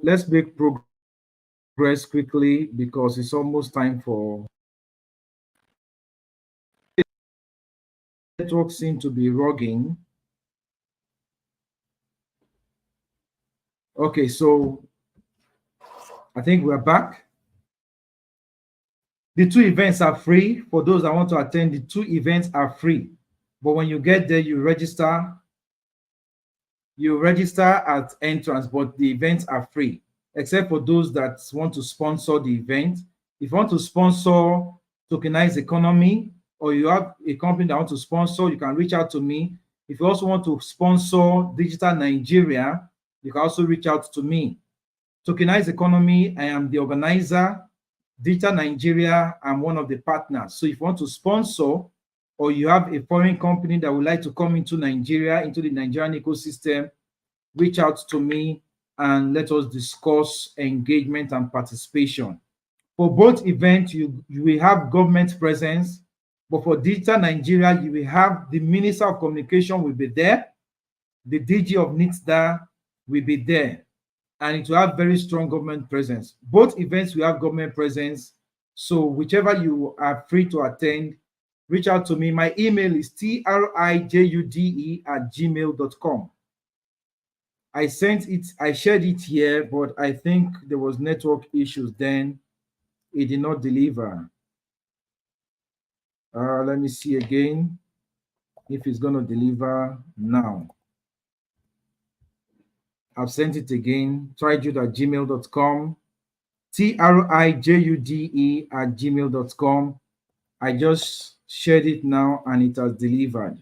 let's make progress quickly because it's almost time for network seem to be rugging. Okay, so I think we're back. The 2 events are free. For those that want to attend, the 2 events are free. But when you get there, you register at entrance, but the events are free, except for those that want to sponsor the event. If you want to sponsor Tokenized Economy, or you have a company that wants to sponsor, you can reach out to me. If you also want to sponsor Digital Nigeria, you can also reach out to me. Tokenized Economy, I am the organizer. Digital Nigeria, I'm one of the partners. So if you want to sponsor, or you have a foreign company that would like to come into Nigeria, into the Nigerian ecosystem, reach out to me and let us discuss engagement and participation. For both events, you will have government presence, but for Digital Nigeria, you will have the Minister of Communication will be there, the DG of NITDA will be there, and it will have very strong government presence. Both events will have government presence, so whichever you are free to attend, reach out to me. My email is trijude@gmail.com. I shared it here, but I think there was network issues then. It did not deliver. Let me see again if it's going to deliver now. I've sent it again. Trijude@gmail.com. TRIJUDE@gmail.com. I just shared it now and it has delivered.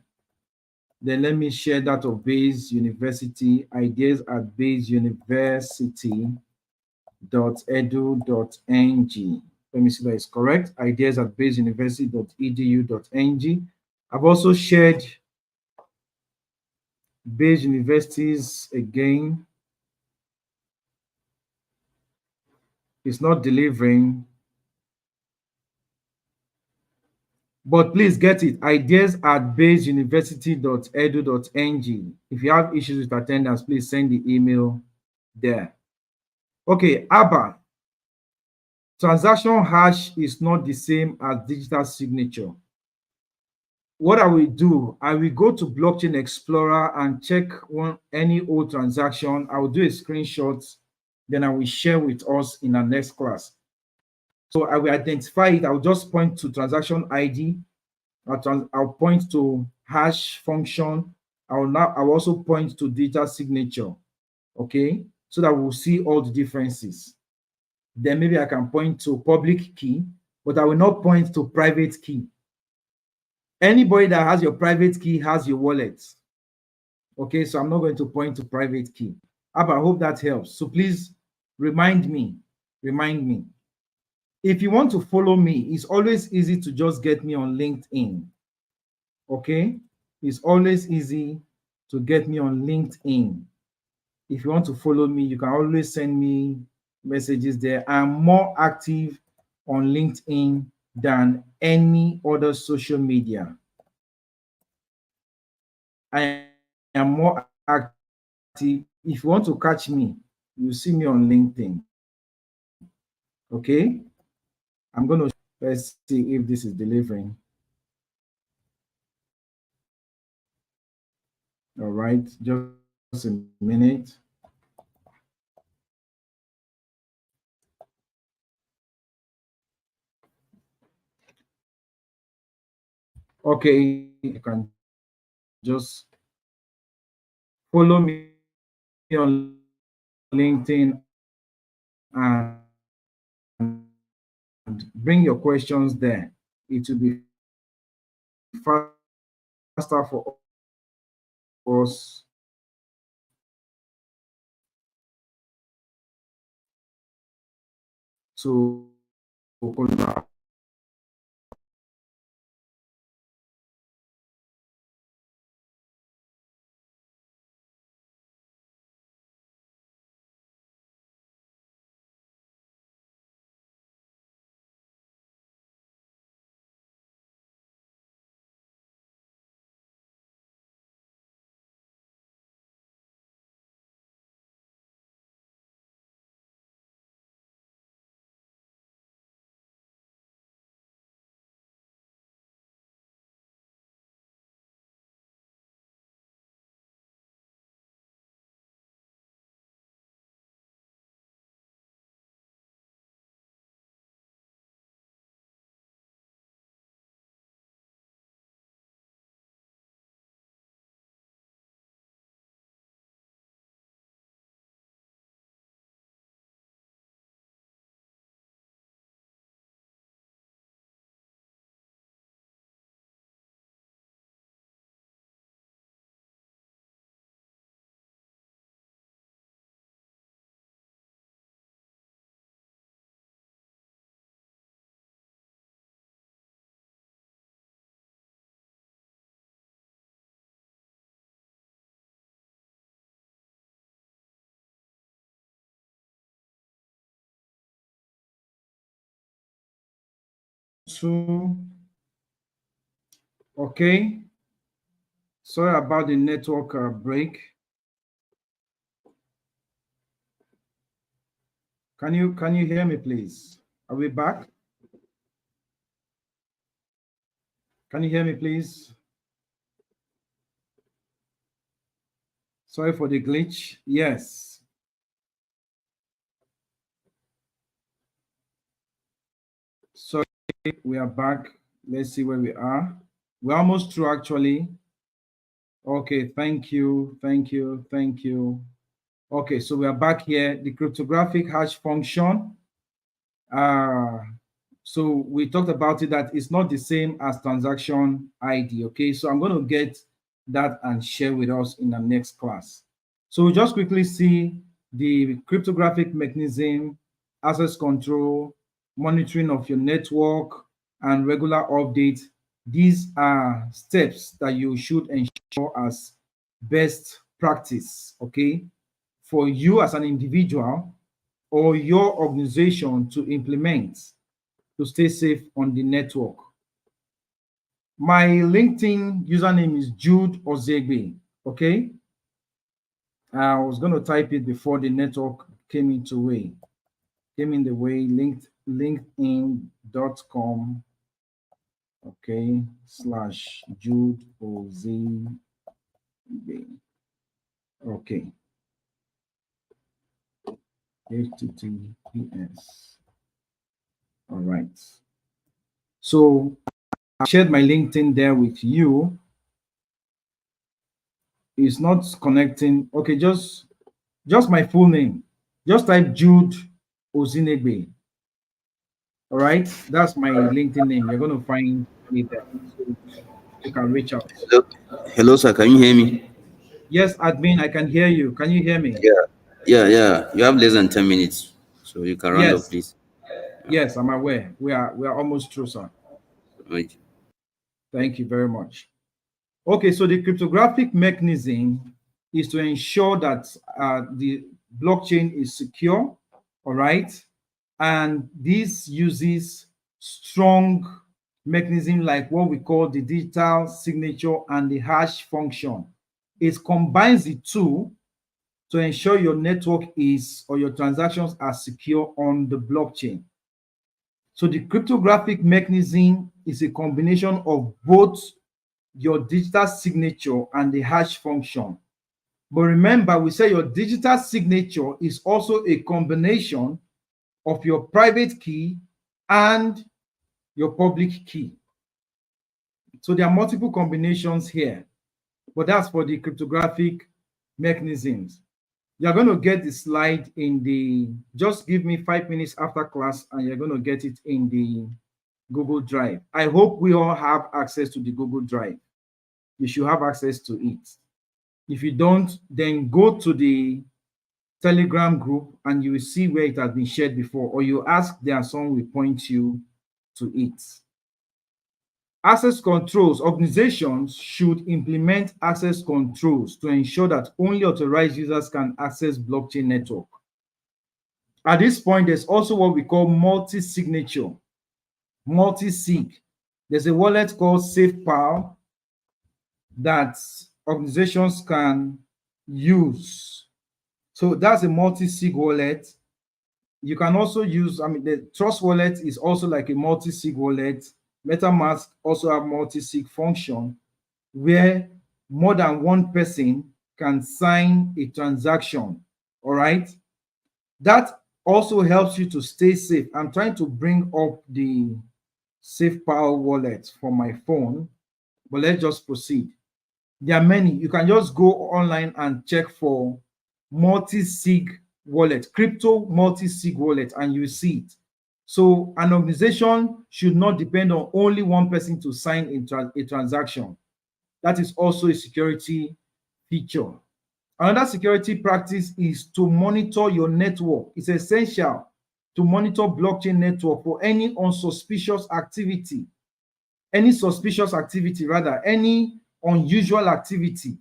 Then let me share that of Bayes University, ideas@baysuniversity.edu.ng. Let me see that is correct. Ideas@baysuniversity.edu.ng. I've also shared Bayes Universities again. It's not delivering. But please get it, ideas@baysuniversity.edu.ng. If you have issues with attendance, please send the email there. Okay, ABBA. Transaction hash is not the same as digital signature. What I will do, I will go to Blockchain Explorer and check any old transaction. I will do a screenshot, then I will share with us in our next class. So I will identify it. I will just point to transaction ID. I'll point to hash function. I'll also point to data signature. Okay, so that we'll see all the differences. Then maybe I can point to public key, but I will not point to private key. Anybody that has your private key has your wallet. Okay, so I'm not going to point to private key. Abba, I hope that helps. So please remind me. If you want to follow me, it's always easy to just get me on LinkedIn. Okay, it's always easy to get me on LinkedIn. If you want to follow me, you can always send me messages there. I'm more active on LinkedIn than any other social media. I am more active. If you want to catch me, you see me on LinkedIn. Okay, I'm going to let's see if this is delivering. All right, just a minute. Okay, you can just follow me on LinkedIn and bring your questions there. It will be faster for us to collaborate. Okay, sorry about the network break. Can you hear me, please? Are we back? Can you hear me, please? Sorry for the glitch. Yes. Sorry, we are back. Let's see where we are. We're almost through, actually. Okay, thank you. Okay, so we are back here. The cryptographic hash function. So we talked about it, that it's not the same as transaction ID. Okay, so I'm going to get that and share with us in the next class. So we'll just quickly see the cryptographic mechanism, access control, monitoring of your network, and regular updates. These are steps that you should ensure as best practice, okay, for you as an individual or your organization to implement to stay safe on the network. My LinkedIn username is Jude Ozegbe, okay? I was going to type it before the network came in the way, linkedin.com, okay, / Jude Ozegbe, okay, HTTPS. All right. So I shared my LinkedIn there with you. It's not connecting. Okay, just my full name. Just type Jude Ozinegbe. All right, that's my LinkedIn name. You're going to find me there, so you can reach out. Hello, hello, sir. Can you hear me? Yes, admin, I can hear you. Can you hear me? Yeah, yeah. You have less than 10 minutes, so you can round up, Yes, please. yes, I'm aware. We are almost through, sir. Right. Thank you very much. Okay, so the cryptographic mechanism is to ensure that the blockchain is secure, all right? And this uses strong mechanism like what we call the digital signature and the hash function. It combines the two to ensure your network is or your transactions are secure on the blockchain. So the cryptographic mechanism is a combination of both your digital signature and the hash function. But remember, we say your digital signature is also a combination of your private key and your public key. So there are multiple combinations here, but that's for the cryptographic mechanisms. You're going to get the slide in the, just give me 5 minutes after class and you're going to get it in the Google Drive. I hope we all have access to the Google Drive. You should have access to it. If you don't, then go to the Telegram group and you will see where it has been shared before, or you ask there, someone will point you to it. Access controls. Organizations should implement access controls to ensure that only authorized users can access blockchain network. At this point, there's also what we call multi-signature, multi-sig. There's a wallet called SafePal that organizations can use. So that's a multi-sig wallet. You can also use, the Trust Wallet is also like a multi-sig wallet. MetaMask also have multi-sig function where more than one person can sign a transaction. All right. That also helps you to stay safe. I'm trying to bring up the SafePal wallet for my phone, but let's just proceed. There are many. You can just go online and check for multi-sig wallet, crypto multi-sig wallet, and you see it. So an organization should not depend on only one person to sign a transaction. That is also a security feature. Another security practice is to monitor your network. It's essential to monitor blockchain network for any unsuspicious activity, any unusual activity.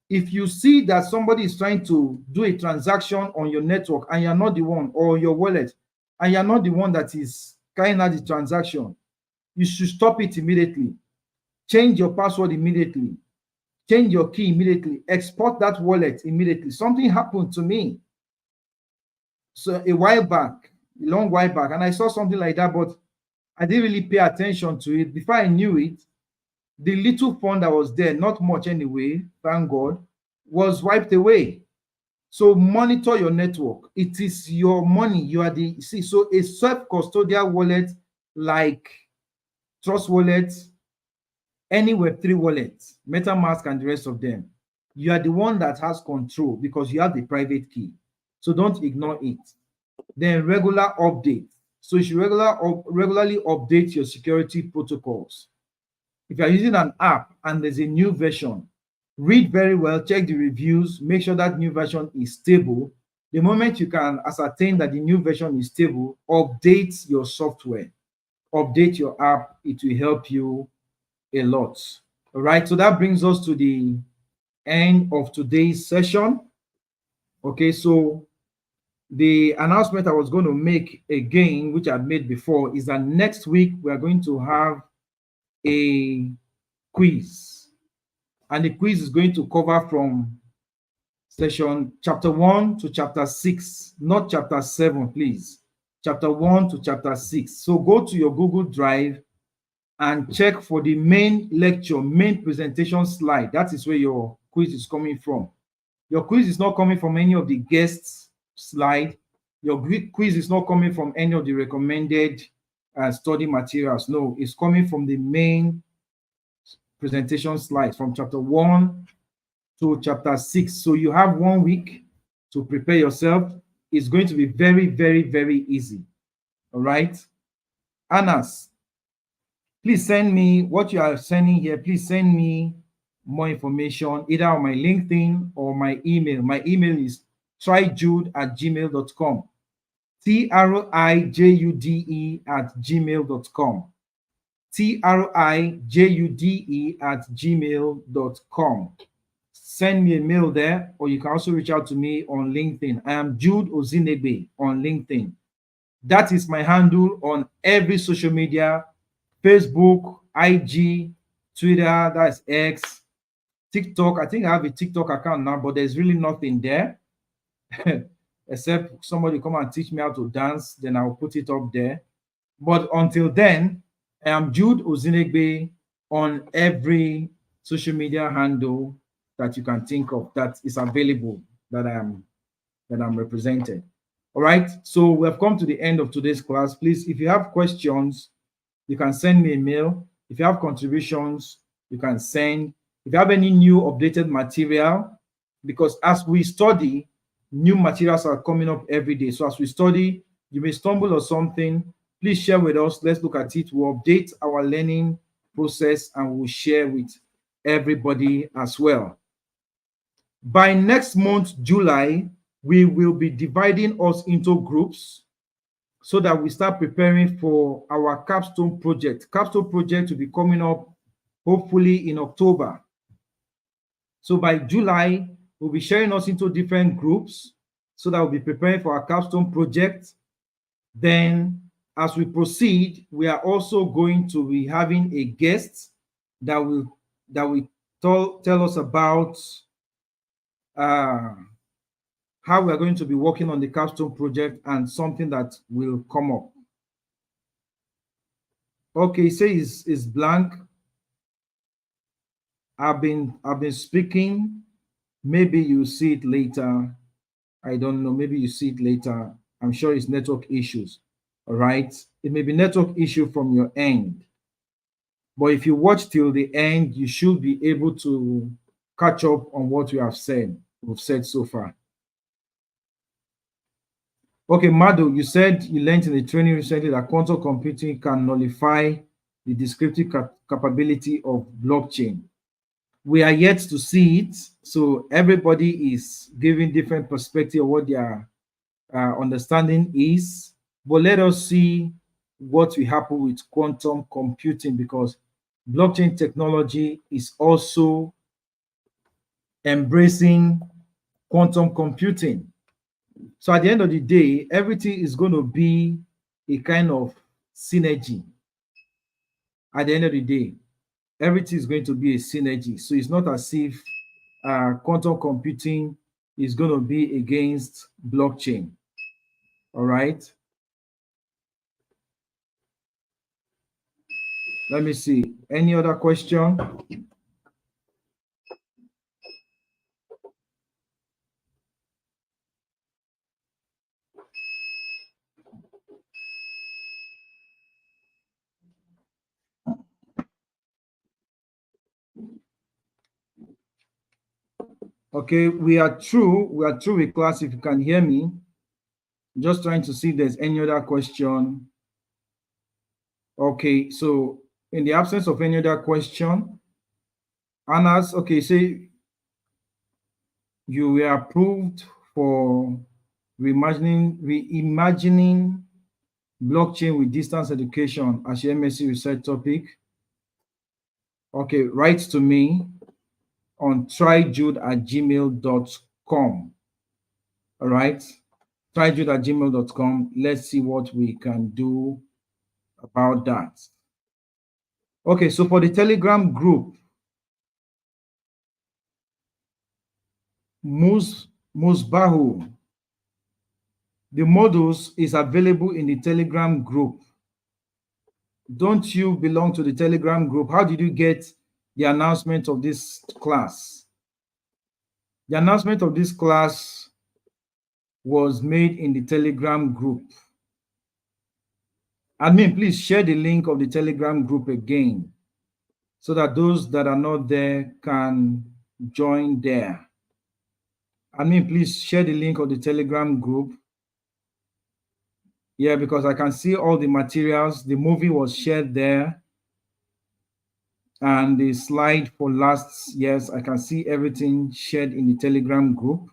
If you see that somebody is trying to do a transaction on your network and you're not the one, or your wallet, and you're not the one that is carrying out the transaction, you should stop it immediately. Change your password immediately. Change your key immediately. Export that wallet immediately. Something happened to me. So a long while back, and I saw something like that, but I didn't really pay attention to it. Before I knew it, the little fund that was there, not much anyway, thank God, was wiped away. So monitor your network. It is your money. You are the, see, so a self-custodial wallet like Trust Wallet, any Web3 wallet, MetaMask and the rest of them, You are the one that has control because you have the private key. So don't ignore it. Then regular update. So you should regularly update your security protocols. If you are using an app and there's a new version, read very well, check the reviews, make sure that new version is stable. The moment you can ascertain that the new version is stable, update your software, update your app. It will help you a lot. All right, so that brings us to the end of today's session. Okay, so the announcement I was going to make again, which I've made before, is that next week we are going to have a quiz. And the quiz is going to cover from session chapter 1 to chapter 6, not chapter 7, please. Chapter 1 to chapter 6. So go to your Google Drive and check for the main lecture, main presentation slide. That is where your quiz is coming from. Your quiz is not coming from any of the guests' slide. Your quiz is not coming from any of the recommended study materials. No, it's coming from the main presentation slides from chapter 1 to chapter 6. So you have 1 week to prepare yourself. It's going to be very, very, very easy. All right. Anas, please send me what you are sending here. Please send me more information either on my LinkedIn or my email. My email is tryjude@gmail.com. TRIJUDE@gmail.com. TRIJUDE@gmail.com. Send me a mail there, or you can also reach out to me on LinkedIn. I am Jude Ozinegbe on LinkedIn. That is my handle on every social media: Facebook, IG, Twitter, that's X, TikTok. I think I have a TikTok account now, but there's really nothing there. Except somebody come and teach me how to dance, then I'll put it up there. But until then, I am Jude Ozinegbe on every social media handle that you can think of that is available, that I'm represented. All right. So we have come to the end of today's class. Please, if you have questions, you can send me a mail. If you have contributions, you can send. If you have any new updated material, because as we study, new materials are coming up every day. So as we study, you may stumble on something. Please share with us. Let's look at it. We'll update our learning process and we'll share with everybody as well. By next month, July, we will be dividing us into groups so that we start preparing for our capstone project. Capstone project will be coming up hopefully in October. So by July, we'll be sharing us into different groups so that we'll be preparing for our capstone project. Then as we proceed, we are also going to be having a guest that will tell us about how we are going to be working on the capstone project and something that will come up. Okay, say is blank. I've been speaking. Maybe you see it later. I don't know. Maybe you see it later. I'm sure it's network issues. All right. It may be network issue from your end. But if you watch till the end, you should be able to catch up on what we've said so far. Okay, Mado, you said you learned in the training recently that quantum computing can nullify the descriptive capability of blockchain. We are yet to see it, so everybody is giving different perspective of what their understanding is. But let us see what will happen with quantum computing, because blockchain technology is also embracing quantum computing. So at the end of the day, everything is going to be a kind of synergy. At the end of the day, everything is going to be a synergy. So it's not as if quantum computing is going to be against blockchain. All right. Let me see. Any other question? Okay, we are through. We are through with class. If you can hear me, just trying to see if there's any other question. Okay, so in the absence of any other question, Anna's okay. Say you were approved for reimagining blockchain with distance education as your MSc research topic. Okay, write to me on tryjude@gmail.com. All right, tryjude@gmail.com. Let's see what we can do about that. Okay, so for the Telegram group, Musbahu, the modules is available in the Telegram group. Don't you belong to the Telegram group? How did you get the announcement of this class? The announcement of this class was made in the Telegram group. Admin, please share the link of the Telegram group again so that those that are not there can join there. Admin, please share the link of the Telegram group. Yeah, because I can see all the materials. The movie was shared there. And the slide for last years, I can see everything shared in the Telegram group.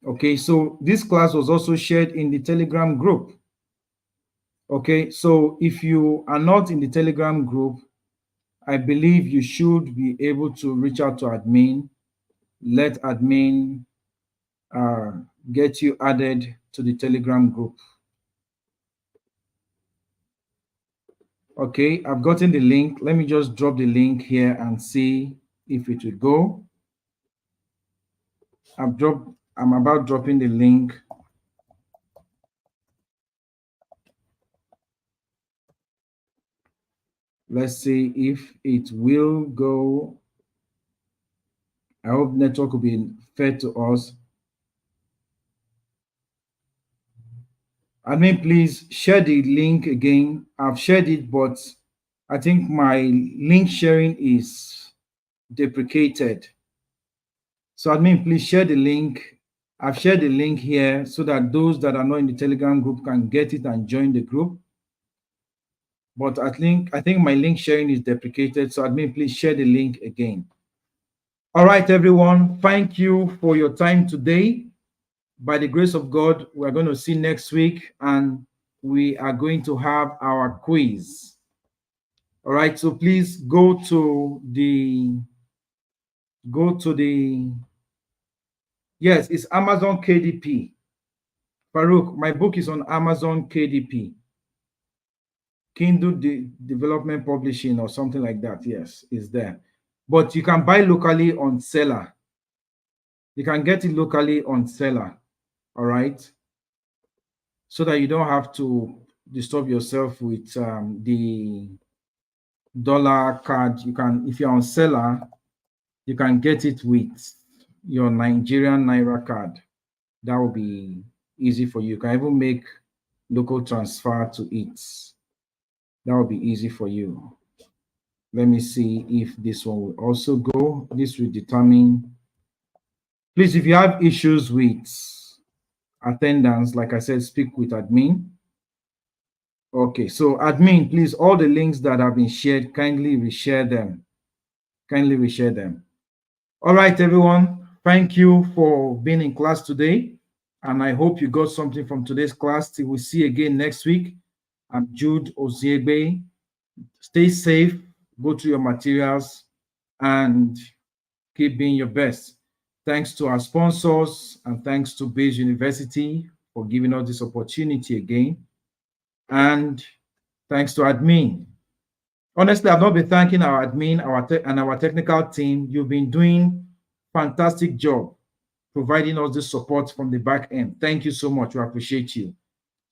Okay, so this class was also shared in the Telegram group. Okay, so if you are not in the Telegram group, I believe you should be able to reach out to admin. Let admin get you added to the Telegram group. Okay, I've gotten the link. Let me just drop the link here and see if it will go. I'm about dropping the link. Let's see if it will go. I hope network will be fair to us. Admin, please share the link again. I've shared it, but I think my link sharing is deprecated. So admin, please share the link. I've shared the link here so that those that are not in the Telegram group can get it and join the group. But I think my link sharing is deprecated. So admin, please share the link again. All right, everyone. Thank you for your time today. By the grace of God, we're going to see next week, and we are going to have our quiz. All right, so please go to the yes, it's Amazon KDP. Farouk, my book is on Amazon KDP. Kindle Development Publishing or something like that. Yes, it's there. But you can buy locally on Seller. You can get it locally on Seller. All right. So that you don't have to disturb yourself with the dollar card. You can, if you're on Seller, you can get it with your Nigerian Naira card. That will be easy for you. You can even make local transfer to it. That will be easy for you. Let me see if this one will also go. This will determine. Please, if you have issues with attendance, like I said, speak with admin. Okay, so admin, please, all the links that have been shared, kindly reshare them. Kindly reshare them. All right, everyone. Thank you for being in class today. And I hope you got something from today's class. Till we see you again next week. I'm Jude Oziegbe. Stay safe, go through your materials, and keep being your best. Thanks to our sponsors, and thanks to Bayes University for giving us this opportunity again. And thanks to admin. Honestly, I've not been thanking our admin, and our technical team. You've been doing fantastic job providing us this support from the back end. Thank you so much. We appreciate you.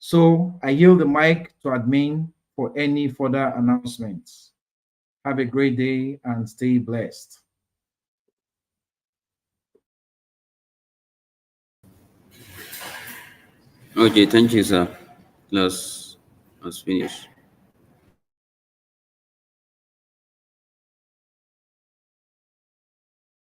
So I yield the mic to admin for any further announcements. Have a great day and stay blessed. Okay, thank you, sir. Class has finished.